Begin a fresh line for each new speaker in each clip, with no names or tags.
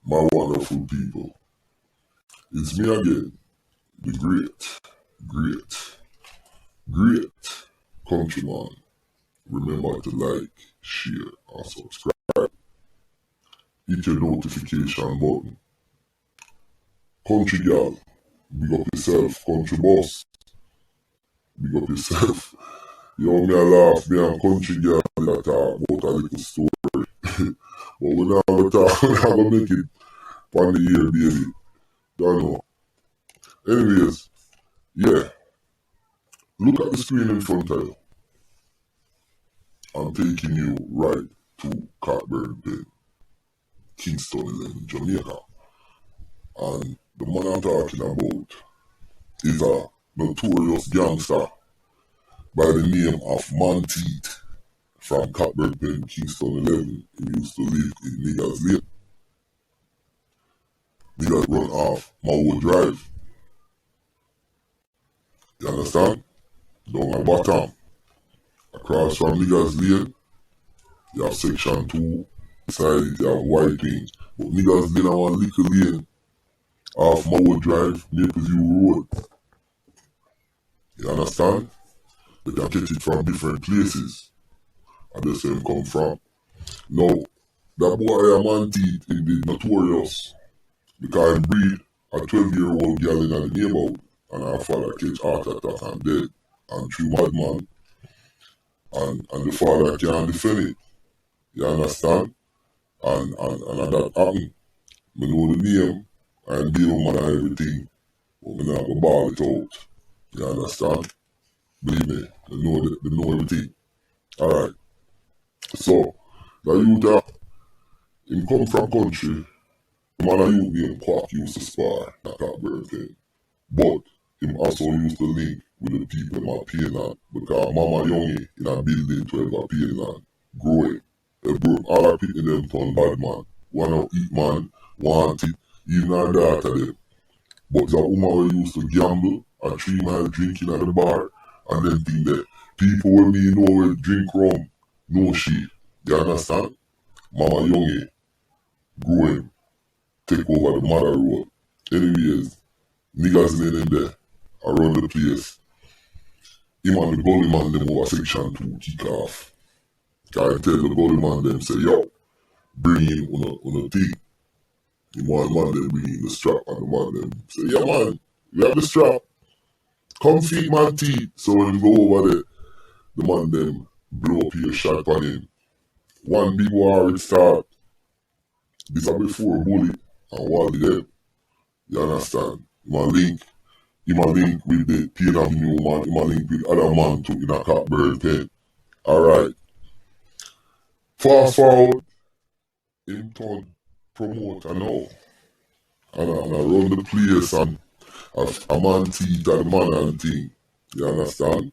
My wonderful people. It's me again, the great countryman. Remember to like, share, and subscribe. Hit your notification button. Country girl, big up yourself. Country boss, big up yourself. You me a laugh, me and country girl that talk about a little story. But we're not gonna talk, we're not gonna make it on the year, baby. Don't know. Anyways, yeah. Look at the screen in front of you. I'm taking you right to Cockburn Pen, Kingston 11, Jamaica. And the man I'm talking about is a notorious gangster by the name of Monteith from Cockburn Pen, Kingston 11. He used to live in Niggas Lane. Niggas run off Mawood Drive. You understand? Down at bottom. Across from Niggas Lane, you have section 2. Beside it, you have White Wing. But Niggas Lane have one little lane off Mawood Drive, Mapleview Road. You understand? They can catch it from different places. And that's where him come from. Now, that boy Monteith is the notorious because he breed a 12-year-old girl in the neighborhood and her father catch heart attack and dead. And through madman. And the father can't defend it. You understand? And that happened. I know the name and the woman and everything. But I not go ball it out. You understand? Believe me, they know everything. Alright. So, the youth him come from country. The man a youth named Quack used to spar at Cockburn Pen. But him also used to link with the people him a paying on because Mama Youngie in a building 12 a paying on. Growing. They broke all our people them turn bad man. Wanna eat man, want it, even our daughter them. But the woman who used to gamble and 3 mile drinking at the bar and then think that people when me know will drink rum, no she. You understand? Mama Youngie, growing, take over the mother road. Anyways, niggas laying in there, around the place. Him and the gully man them over section 2 kick off. I tell the gully man them say, yo, bring in on a thing. The man them bring in the strap and the man them say, yeah man, we have the strap. Come feed man teeth. So when you go over there, the man them blow up your shot on him. One big war it start. This are before bully and Wally them. You understand? Him a link with the Pain Avenue man, him a link with other man too in a Cockburn Pen. Alright. Fast forward, him turn promoter now. And I run the place and a man teeth and the man and thing. You understand?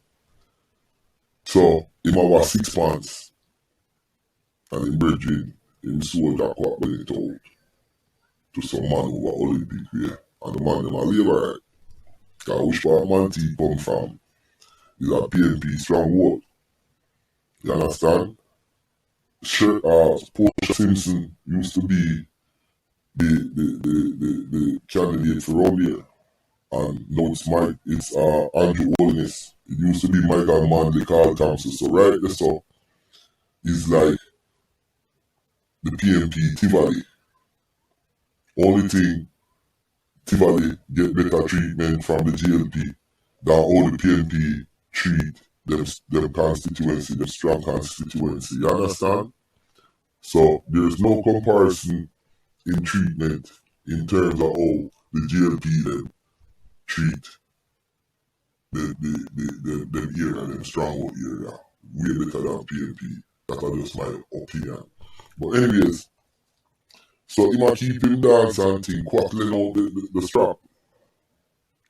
So, him have a 6 pants. And him brethren, him sold that quack when it out to some man over Olympic way. And the man them a labor right. Cause which part man teeth come from is a PNP stronghold. You understand? Portia Simpson used to be the candidate for around here. And now it's Andrew Holness. It used to be Michael Manley Carl Thompson. So right there, so it's like the PNP Tivoli. Only thing, Tivoli get better treatment from the GLP than all the PNP treat them constituency, them strong constituency. You understand? So there's no comparison in treatment in terms of how the GLP them treat them area, them stronghold area. Way better than PNP. That's just my opinion. But anyways, so he might keep him dance and thing, quackling out the strap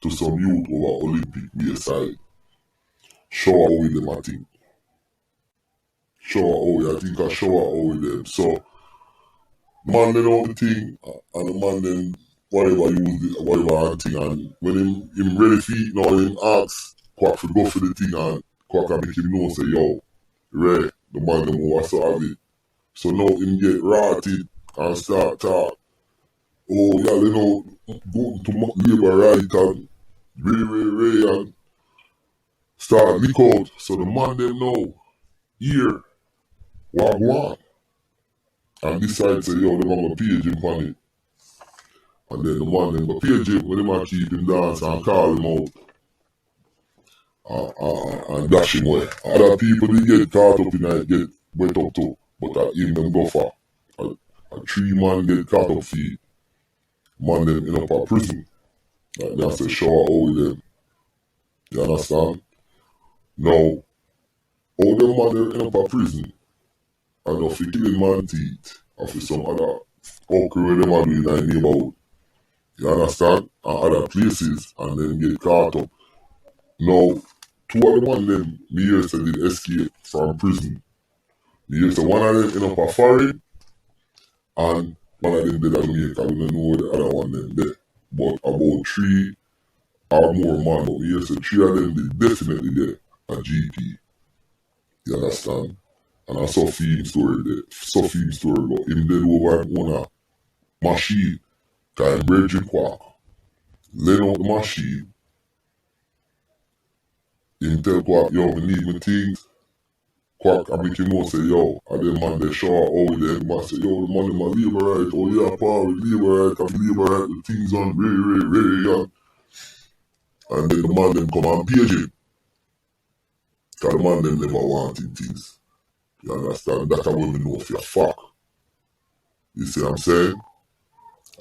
to some youth over Olympic way side. Shower out with them, I think. I shower out with them. So, man then out the thing, and the man then whatever use it, whatever and thing, and when him ready for it now, him ask Quack to go for the thing, and Quack can make him know, say, yo, Ray, the man them over so have it. So now him get rotted and start talk. oh yeah, you know, go to labor right and Ray and start leak out. So the man them know here what go on. And decide say yo, they're gonna page him on it. And then the man them go page him when they might keep him dance and call him out. And dash him away. Other people they get caught up in it, get wet up too. But him them go for. A 3 man get caught up for man them in a prison. Like that's a shower over them. You understand? Now, all them man them in a prison and if you killing man teeth or for some other fuckery where them are doing in the neighborhood. You understand? And other places and then get caught up. Now, 2 of the man them me hear say did escape from prison. Me hear say one of them in a foreign and one of them did a Jamaica. We don't know where the other one them there. But about 3 or more man, but me hear say 3 of them did definitely there at GP. You understand? And I saw film story there. Saw film story but him dead over him on a machine. Cause him Bridget Quack. Lay out the machine. Him tell Quack, yo, me need my things. Quack, I make him know say, yo, and then man they show over there. Man say, yo, the man in my labor right. Oh yeah, pa, we labor right. Cause labor right, the things on very young. And then the man them come and page him. Cause the man them never wanted things. You understand? That's how women know if you're fuck. You see what I'm saying?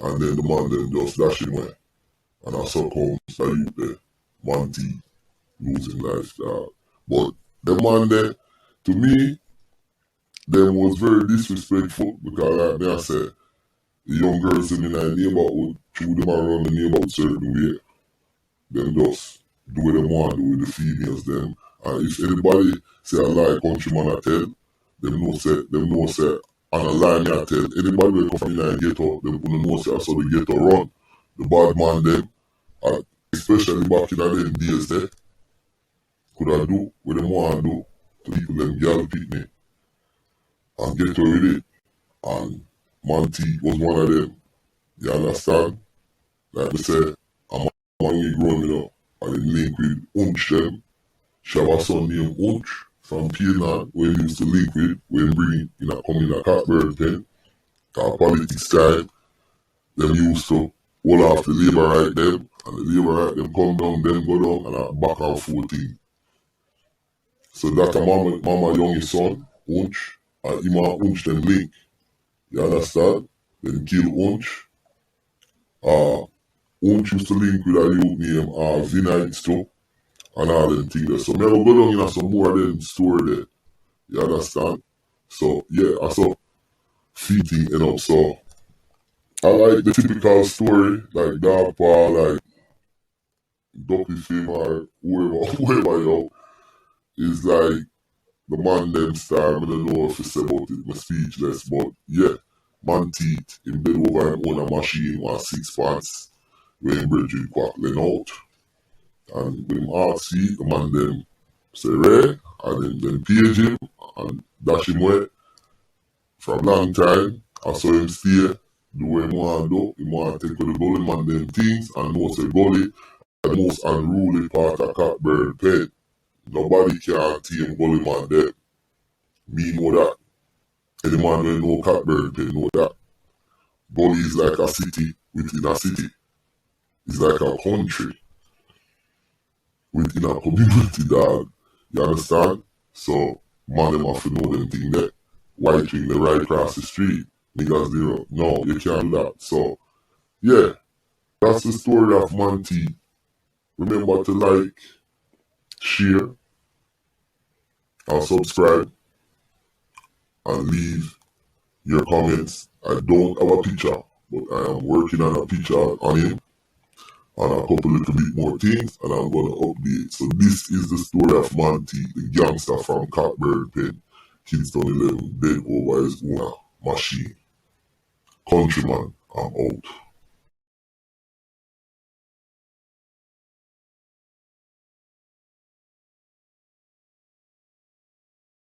And then the man them just dash him away. And I saw comes the youth there. Monty losing lifestyle. But the man there, to me, them was very disrespectful because like me I said, the young girls in the neighborhood, threw them around the neighborhood certain way. Them just do what they want, do with the females them. And if anybody say I lie countryman I tell, them know say and a lie me I tell. Anybody will come from the ghetto, them gonna know say I saw the ghetto run. The bad man them, and especially back in them days there, could I do what them want to do to people them girl me and get away with it. And Monty was one of them. You understand? Like I said, I'm only growing up and then link with Unch them. She have a son named Unch from Piedmont where he used to link with when bring in a come in a Catbird pen. Cause politics time, them used to hold off the labor right them and the labor right them come down, them go down and a back and 14. So that a mama young son, Unch, and him and Unch them link. You understand? Then kill Unch. Unch used to link with a youth named Vinites too. And all them things there. So me have to go down in some more of them story there. You understand? So yeah, I saw feeding end up. So I like the typical story, like Dog Paw, like Ducky Fame or whoever yo. Is like the man them star, I don't know if it's about it, my speechless, but yeah, man teeth, him dead over him on a machine, 6 parts, where him Bridget Quack laying out. And with him ask feet, the man them say Ray, and then page him and dash him away. For a long time, I saw him stay, do what him want to do. He want to take with the gully man them things, and know say gully, the most unruly part of Catbird Pen. Nobody can tame gully man there. Me know that. Any man who know Catbird Pen know that. Gully is like a city within a city. It's like a country within a community, dog. You understand? So, man, them have to know them thing there. White thing, they right across the street. Niggas, zero. No, you can't do that. So, yeah, that's the story of Monty. Remember to like, share, and subscribe, and leave your comments. I don't have a picture, but I am working on a picture on him. And a couple little bit more things, and I'm gonna update. So this is the story of Monty, the gangster from Catbird Pen, Kingston 11, dead over his own machine. Countryman, I'm out.